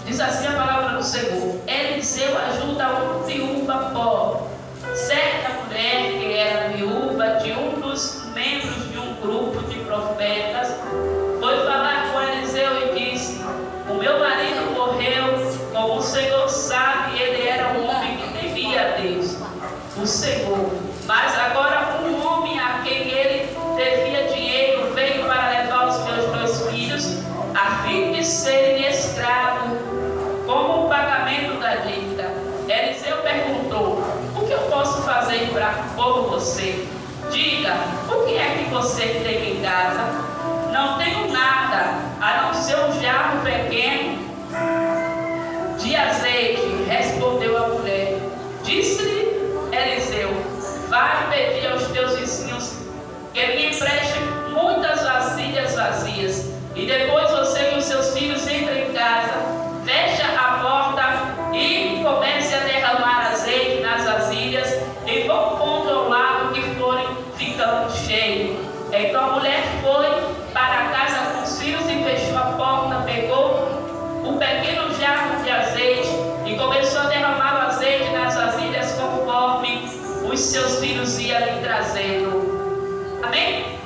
Diz assim a palavra do Senhor: Eliseu ajuda uma viúva pobre. Certa mulher que era viúva de um dos membros de um grupo de profetas foi falar com Eliseu e disse: o meu marido morreu, como o Senhor sabe, ele era um homem que temia a Deus, o Senhor. Mas agora um homem a quem ele devia dinheiro veio para levar os meus 2 filhos, a fim de serem escravos, como o pagamento da dívida. Eliseu perguntou: o que eu posso fazer por você? Diga, o que é que você tem em casa? Não tenho nada, a não ser um jarro pequeno de azeite, respondeu a mulher. Disse-lhe Eliseu: vai pedir aos teus vizinhos que me emprestem muitas vasilhas vazias, e depois você e os seus filhos entrem em casa, fecha a porta e comece a derramar azeite nas vasilhas, e vão pondo ao lado que forem ficando cheios. Então a mulher foi para a casa com os filhos e fechou a porta, pegou um pequeno jarro de azeite e começou a derramar o azeite nas vasilhas conforme os seus filhos iam lhe trazendo. Amém?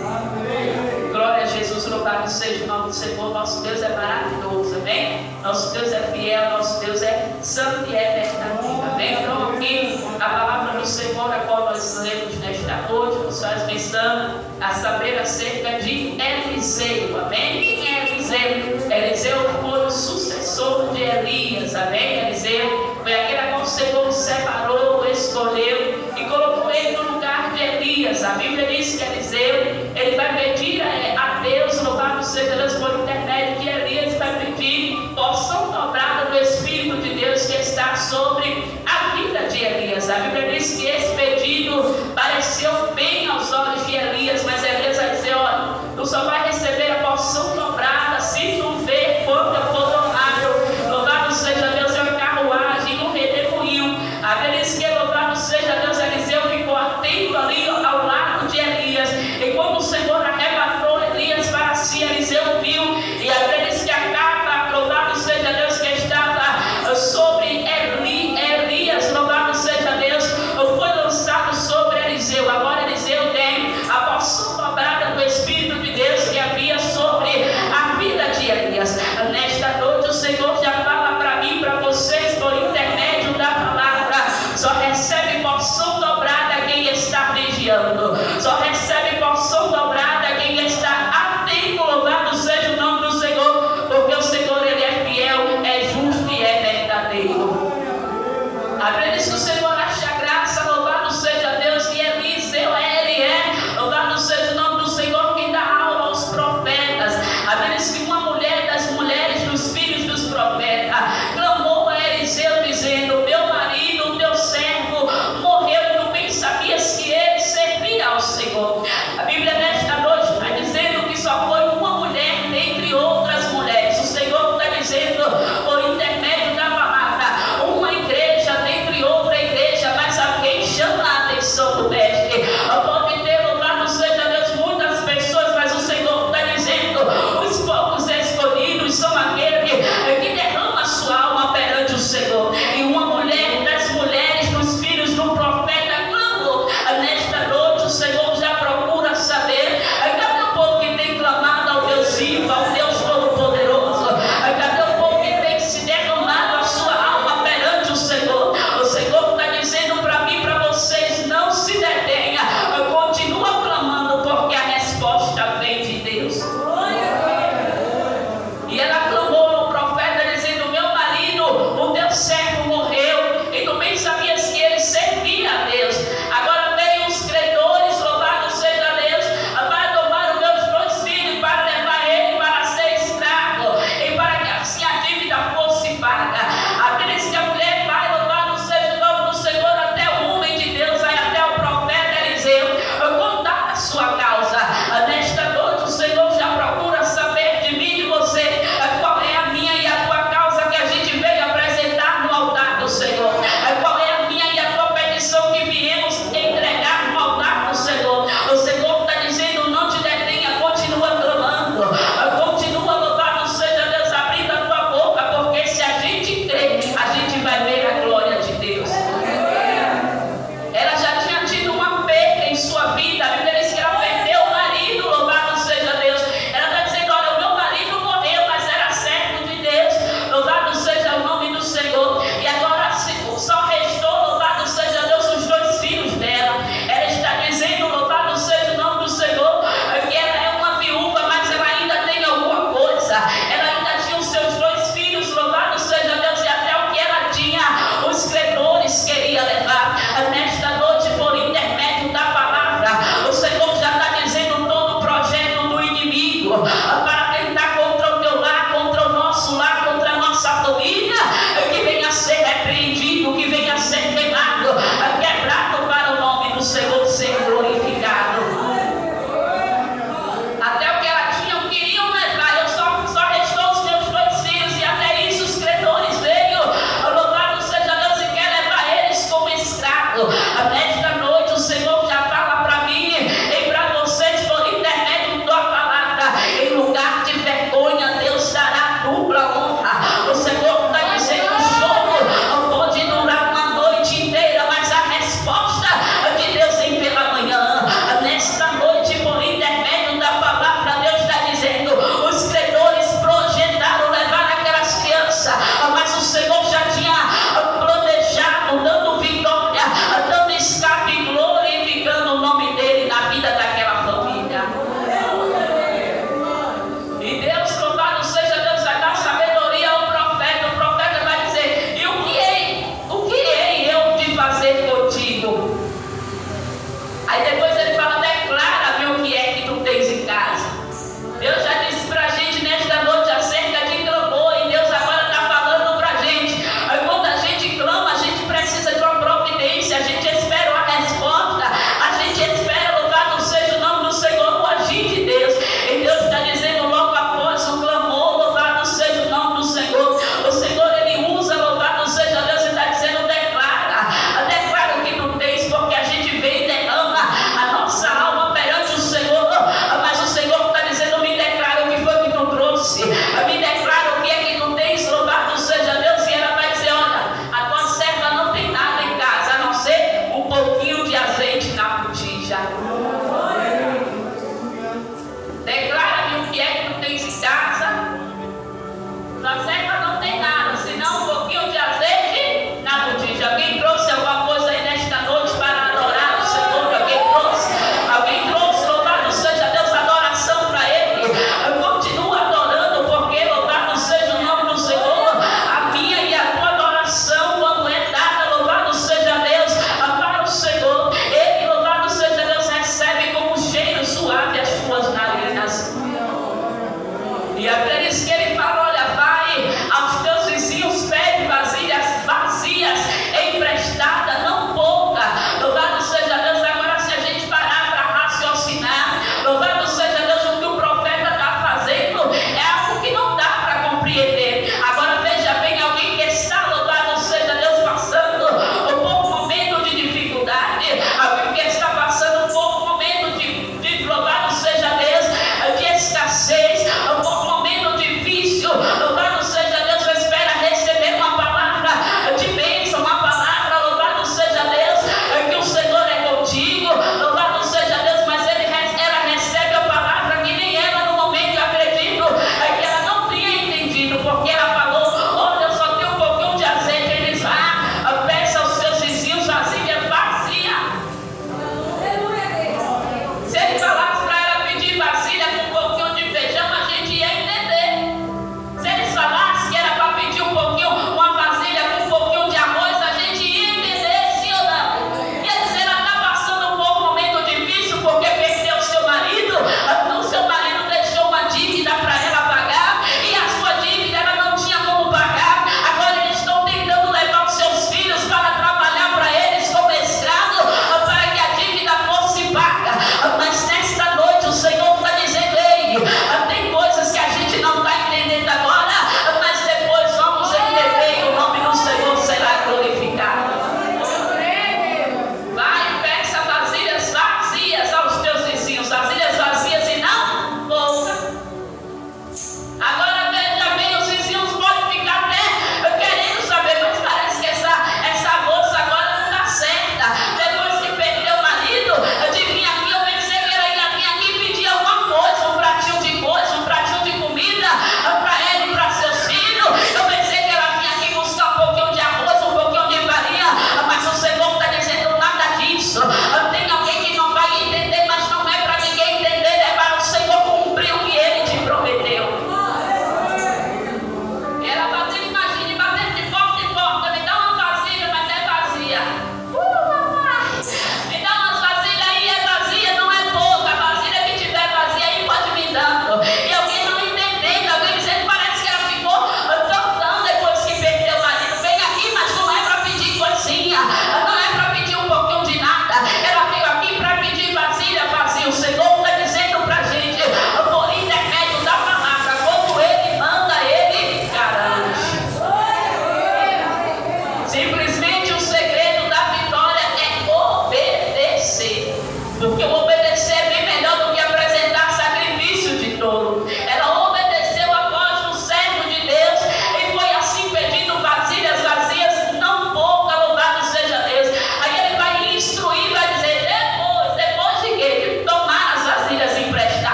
Amém. Glória a Jesus, louvado seja o nome do Senhor. Nosso Deus é maravilhoso, amém? Nosso Deus é fiel, nosso Deus é santo e é verdadeiro, amém? Então aqui a palavra do Senhor, a qual nós lemos nesta noite, nos faz pensando a saber acerca de Eliseu, amém? Quem é Eliseu? Eliseu foi o sucessor de Elias, amém? Eliseu foi aquele a qual o Senhor separou, escolheu e colocou ele no lugar de Elias. A Bíblia diz que Eliseu, ele vai pedir a Deus, louvado seja Deus, por intermédio de Elias, vai pedir porção dobrada do Espírito de Deus que está sobre a vida de Elias. A Bíblia diz que esse pedido pareceu bem aos olhos de Elias, mas Elias vai dizer: olha, tu só vai receber a porção dobrada se tu ver quando eu for donado. Louvado seja Deus, é uma carruagem, um redemoinho. A Bíblia diz que louvado seja Deus, Eliseu ficou atento ali ao lado de Elias, e quando o Senhor arrebatou Elias para si, Eliseu viu, e a Bíblia diz que a capa, louvado seja Deus, que estava sobre Elias, louvado seja Deus, foi lançado sobre Eliseu. Agora Eliseu tem a porção dobrada do Espírito de Deus que havia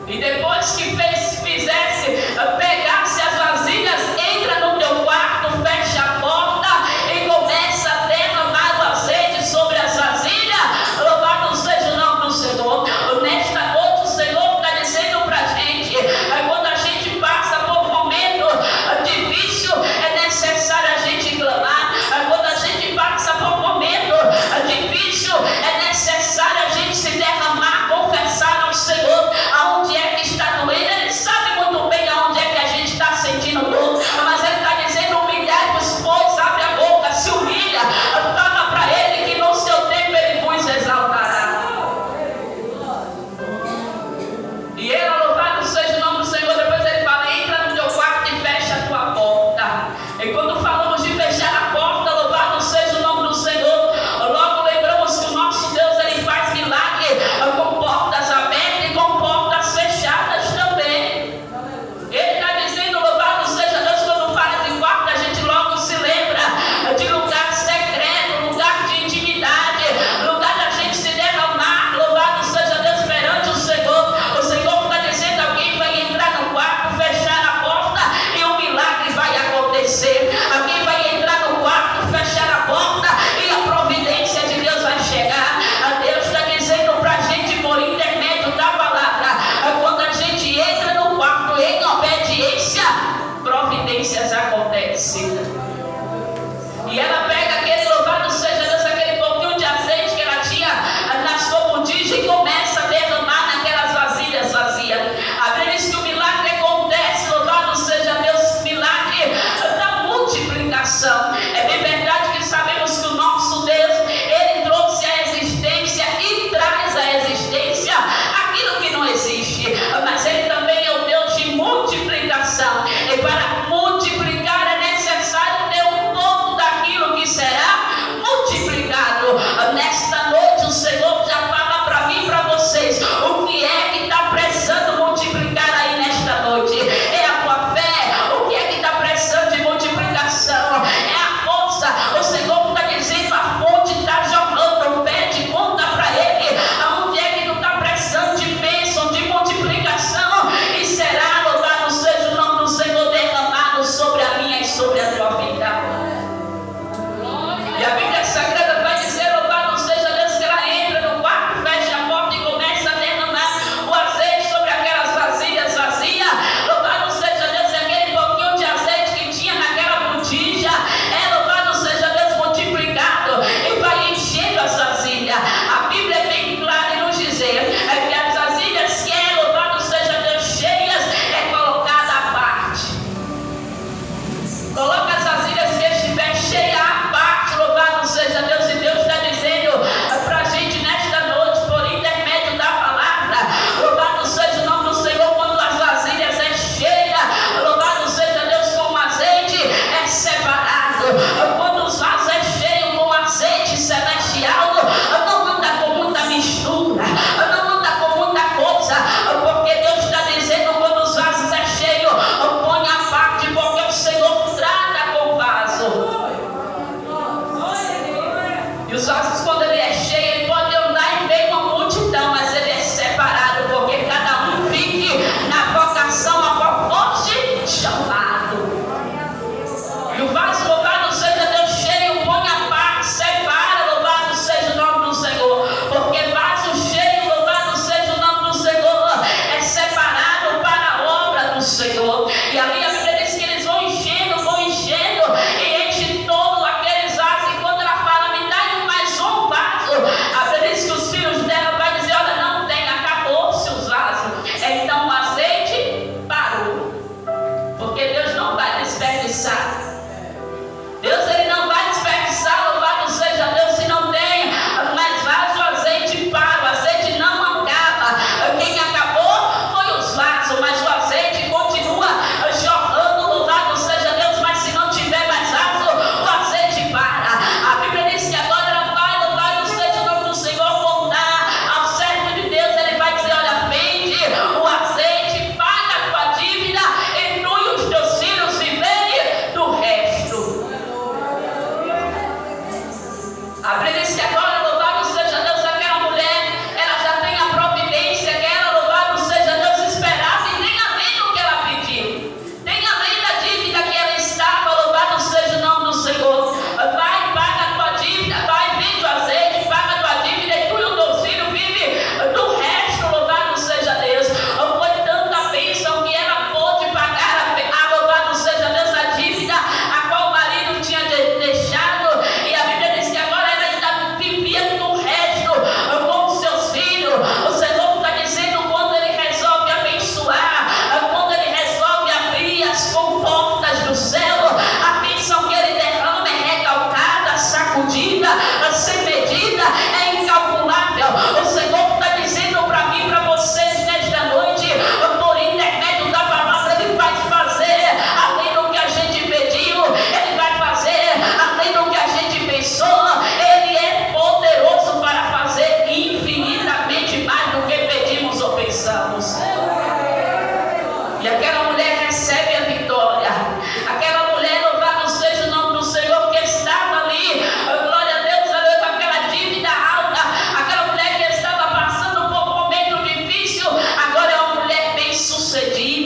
E depois que pegasse as vasilhas, entra no teu quarto, fecha a porta e começa a derramar o azeite sobre as vasilhas. Louvado seja o nome do Senhor. Nesta noite o Senhor está dizendo para a gente, quando a gente passa por um momento difícil, é necessário a gente clamar. Quando a gente passa por um momento difícil, é necessário a gente se derramar, confessar ao Senhor aonde é que está doendo. Ele sabe muito bem aonde é que a gente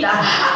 vida.